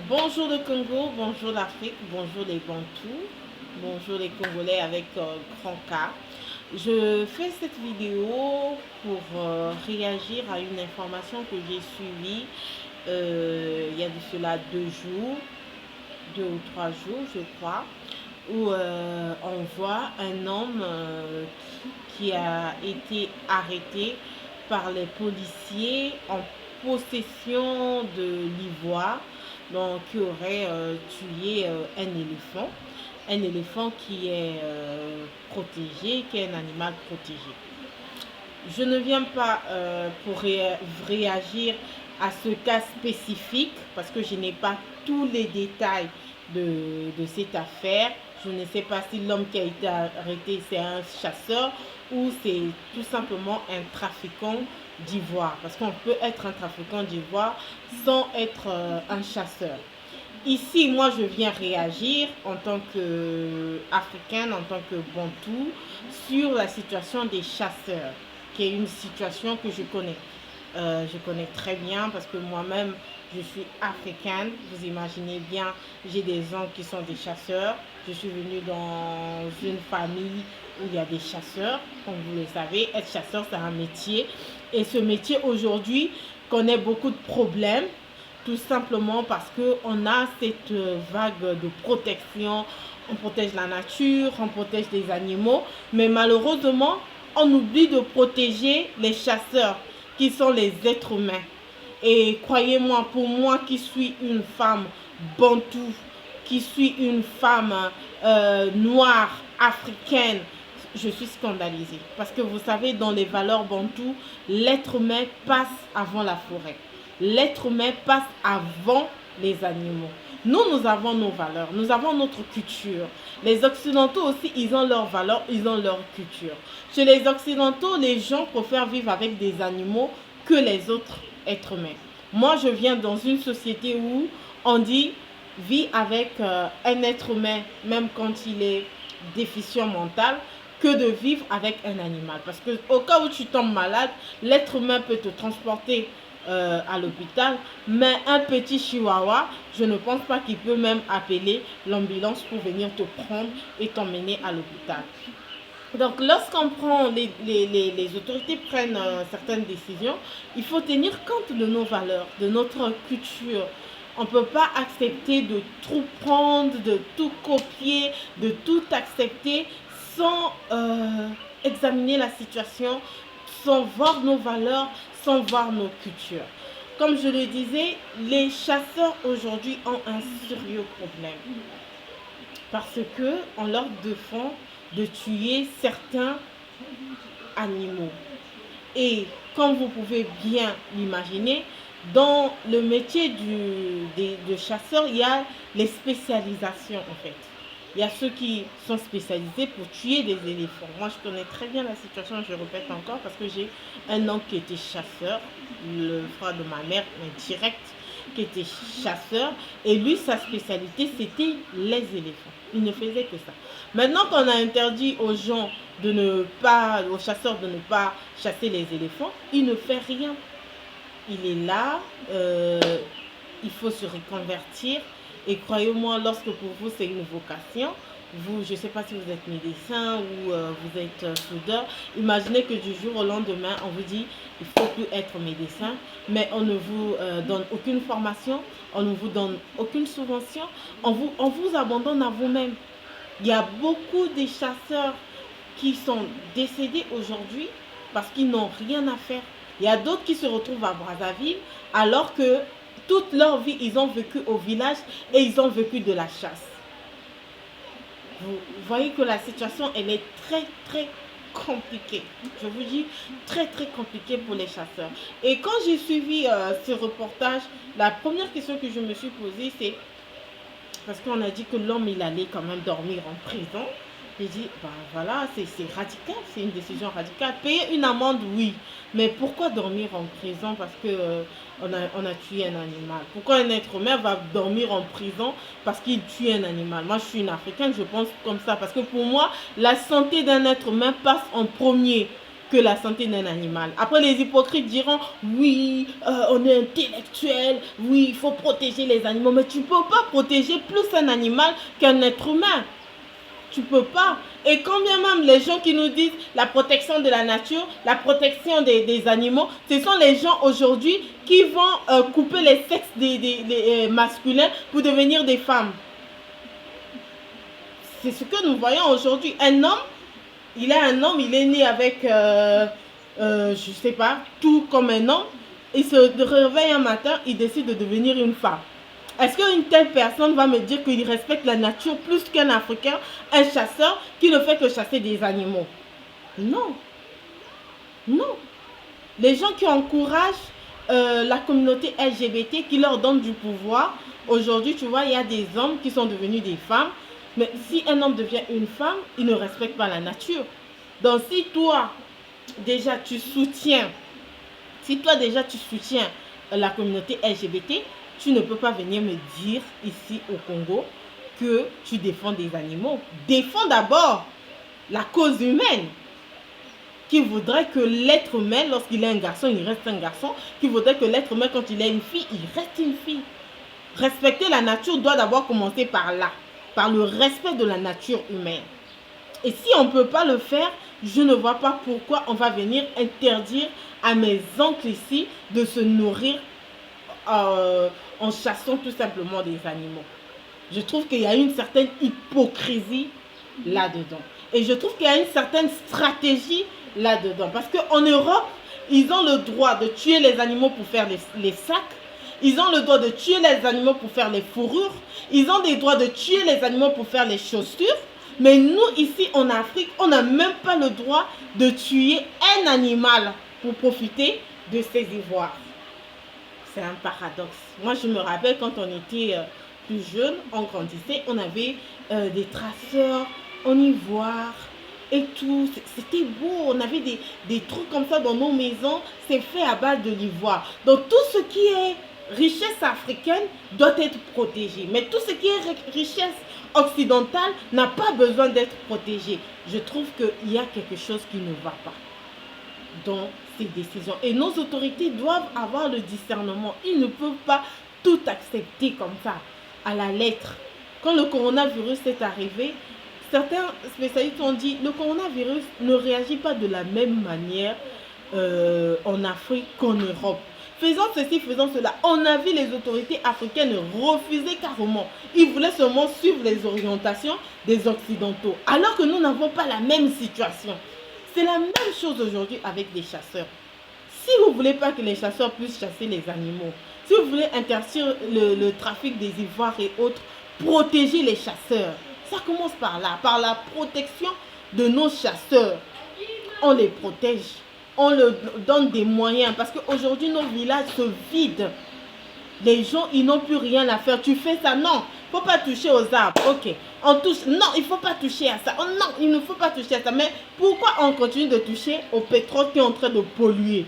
Bonjour le Congo, bonjour l'Afrique, bonjour les Bantous, bonjour les Congolais avec grand K. Je fais cette vidéo pour réagir à une information que j'ai suivie il y a de cela 2 jours, 2 ou 3 jours je crois, où on voit un homme qui a été arrêté par les policiers en possession de l'ivoire, donc qui aurait tué un éléphant qui est protégé, qui est un animal protégé. Je ne viens pas pour réagir à ce cas spécifique parce que je n'ai pas tous les détails de cette affaire. Je ne sais pas si l'homme qui a été arrêté c'est un chasseur ou c'est tout simplement un trafiquant d'ivoire. Parce qu'on peut être un trafiquant d'ivoire sans être un chasseur. Ici, moi, je viens réagir en tant qu'Africaine, en tant que Bantou, sur la situation des chasseurs, qui est une situation que je connais. Je connais très bien parce que moi-même, je suis africaine. Vous imaginez bien, j'ai des oncles qui sont des chasseurs. Je suis venue dans une famille où il y a des chasseurs. Comme vous le savez, être chasseur, c'est un métier. Et ce métier, aujourd'hui, connaît beaucoup de problèmes tout simplement parce qu'on a cette vague de protection. On protège la nature, on protège les animaux, mais malheureusement, on oublie de protéger les chasseurs, qui sont les êtres humains. Et croyez-moi, pour moi qui suis une femme bantou, qui suis une femme noire, africaine, je suis scandalisée. Parce que vous savez, dans les valeurs bantou, l'être humain passe avant la forêt. L'être humain passe avant les animaux. Nous avons nos valeurs, nous avons notre culture. Les Occidentaux aussi, ils ont leurs valeurs, ils ont leur culture. Chez les Occidentaux, les gens préfèrent vivre avec des animaux que les autres êtres humains. Moi, je viens dans une société où on dit vis avec un être humain, même quand il est déficient mental, que de vivre avec un animal. Parce que au cas où tu tombes malade, l'être humain peut te transporter à l'hôpital, mais un petit chihuahua, je ne pense pas qu'il peut même appeler l'ambulance pour venir te prendre et t'emmener à l'hôpital. Donc, lorsqu'on prend, les autorités prennent certaines décisions, il faut tenir compte de nos valeurs, de notre culture. On ne peut pas accepter de tout prendre, de tout copier, de tout accepter sans examiner la situation, sans voir nos valeurs, sans voir nos cultures. Comme je le disais, les chasseurs aujourd'hui ont un sérieux problème parce que on leur défend de tuer certains animaux. Et comme vous pouvez bien l'imaginer, dans le métier de chasseur, il y a les spécialisations en fait. Il y a ceux qui sont spécialisés pour tuer des éléphants. Moi, je connais très bien la situation, je répète encore, parce que j'ai un oncle qui était chasseur, le frère de ma mère, un direct, qui était chasseur. Et lui, sa spécialité, c'était les éléphants. Il ne faisait que ça. Maintenant qu'on a interdit aux gens de ne pas, aux chasseurs de ne pas chasser les éléphants, il ne fait rien. Il est là, il faut se reconvertir. Et croyez-moi, lorsque pour vous c'est une vocation, vous, je ne sais pas si vous êtes médecin ou vous êtes soudeur, imaginez que du jour au lendemain, on vous dit il ne faut plus être médecin, mais on ne vous donne aucune formation, on ne vous donne aucune subvention, on vous abandonne à vous-même. Il y a beaucoup de chasseurs qui sont décédés aujourd'hui parce qu'ils n'ont rien à faire. Il y a d'autres qui se retrouvent à Brazzaville alors que toute leur vie, ils ont vécu au village et ils ont vécu de la chasse. Vous voyez que la situation, elle est très, très compliquée. Je vous dis, très, très compliquée pour les chasseurs. Et quand j'ai suivi ce reportage, la première question que je me suis posée, c'est parce qu'on a dit que l'homme, il allait quand même dormir en prison. J'ai dit, ben voilà, c'est radical, c'est une décision radicale. Payer une amende, oui. Mais pourquoi dormir en prison parce que on a tué un animal? Pourquoi un être humain va dormir en prison parce qu'il tue un animal? Moi, je suis une Africaine, je pense comme ça. Parce que pour moi, la santé d'un être humain passe en premier. que la santé d'un animal. Après, les hypocrites diront, oui, on est intellectuel, oui, il faut protéger les animaux. Mais tu ne peux pas protéger plus un animal qu'un être humain. Tu peux pas. Et quand bien même les gens qui nous disent la protection de la nature, la protection des animaux, ce sont les gens aujourd'hui qui vont couper les sexes des masculins pour devenir des femmes. C'est ce que nous voyons aujourd'hui. Un homme, il est né avec, je sais pas, tout comme un homme. Il se réveille un matin, il décide de devenir une femme. Est-ce qu'une telle personne va me dire qu'il respecte la nature plus qu'un Africain, un chasseur qui ne fait que chasser des animaux? Non. Non. Les gens qui encouragent la communauté LGBT, qui leur donnent du pouvoir, aujourd'hui, tu vois, il y a des hommes qui sont devenus des femmes. Mais si un homme devient une femme, il ne respecte pas la nature. Donc si toi, déjà, tu soutiens la communauté LGBT, tu ne peux pas venir me dire ici au Congo que tu défends des animaux. Défends d'abord la cause humaine, qui voudrait que l'être humain, lorsqu'il est un garçon, il reste un garçon, qui voudrait que l'être humain, quand il est une fille, il reste une fille. Respecter la nature doit d'abord commencer par là, par le respect de la nature humaine. Et si on ne peut pas le faire, je ne vois pas pourquoi on va venir interdire à mes oncles ici de se nourrir en chassant tout simplement des animaux. Je trouve qu'il y a une certaine hypocrisie là-dedans. Et je trouve qu'il y a une certaine stratégie là-dedans. Parce qu'en Europe, ils ont le droit de tuer les animaux pour faire les sacs. Ils ont le droit de tuer les animaux pour faire les fourrures. Ils ont des droits de tuer les animaux pour faire les chaussures. Mais nous, ici en Afrique, on n'a même pas le droit de tuer un animal pour profiter de ses ivoires. C'est un paradoxe. Moi, je me rappelle quand on était plus jeune, on grandissait, on avait des traceurs en ivoire et tout. C'était beau. On avait des trucs comme ça dans nos maisons. C'est fait à base de l'ivoire. Donc, tout ce qui est richesse africaine doit être protégé. Mais tout ce qui est richesse occidentale n'a pas besoin d'être protégé. Je trouve qu'il y a quelque chose qui ne va pas dans ces décisions. Et nos autorités doivent avoir le discernement. Ils ne peuvent pas tout accepter comme ça, à la lettre. Quand le coronavirus est arrivé, certains spécialistes ont dit le coronavirus ne réagit pas de la même manière en Afrique qu'en Europe. Faisant ceci, faisant cela, on a vu les autorités africaines refuser carrément. Ils voulaient seulement suivre les orientations des Occidentaux. Alors que nous n'avons pas la même situation. C'est la même chose aujourd'hui avec les chasseurs. Si vous ne voulez pas que les chasseurs puissent chasser les animaux, si vous voulez interdire le trafic des ivoires et autres, protéger les chasseurs. Ça commence par là, par la protection de nos chasseurs. On les protège. On leur donne des moyens parce qu'aujourd'hui nos villages se vident. Les gens, ils n'ont plus rien à faire. Tu fais ça, non, il ne faut pas toucher aux arbres. Ok, on touche, non, il ne faut pas toucher à ça. Oh, non, il ne faut pas toucher à ça. Mais pourquoi on continue de toucher au pétrole qui est en train de polluer?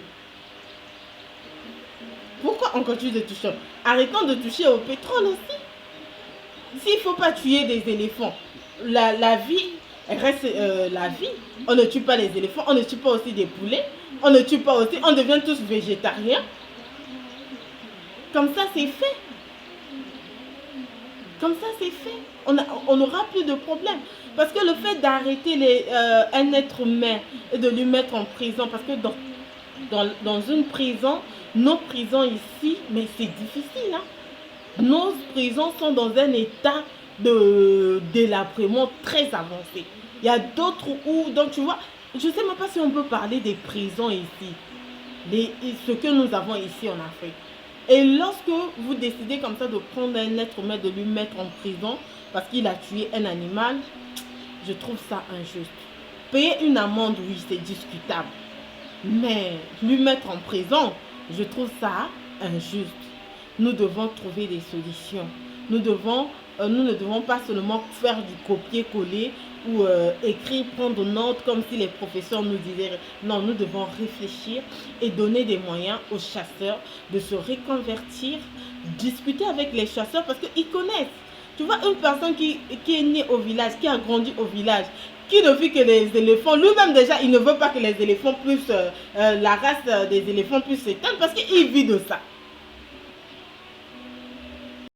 Pourquoi on continue de toucher? Arrêtons de toucher au pétrole aussi. S'il ne faut pas tuer des éléphants, la vie reste la vie. On ne tue pas les éléphants, on ne tue pas aussi des poulets, on ne tue pas aussi, on devient tous végétariens. Comme ça c'est fait. Comme ça c'est fait. On n'aura plus de problème. Parce que le fait d'arrêter un être humain et de lui mettre en prison, parce que dans une prison, nos prisons ici, mais c'est difficile. Hein? Nos prisons sont dans un état de délabrement très avancé. Il y a d'autres où, donc tu vois, je ne sais même pas si on peut parler des prisons ici, ce que nous avons ici en Afrique. Et lorsque vous décidez comme ça de prendre un être humain, de lui mettre en prison parce qu'il a tué un animal, je trouve ça injuste. Payer une amende, oui, c'est discutable. Mais lui mettre en prison, je trouve ça injuste. Nous devons trouver des solutions. Nous ne devons pas seulement faire du copier-coller ou écrire, prendre note comme si les professeurs nous disaient. Non, nous devons réfléchir et donner des moyens aux chasseurs de se reconvertir, discuter avec les chasseurs parce qu'ils connaissent. Tu vois, une personne qui est née au village, qui a grandi au village, qui ne vit que les éléphants, lui-même déjà, il ne veut pas que les éléphants puissent, la race des éléphants puisse s'éteindre parce qu'il vit de ça.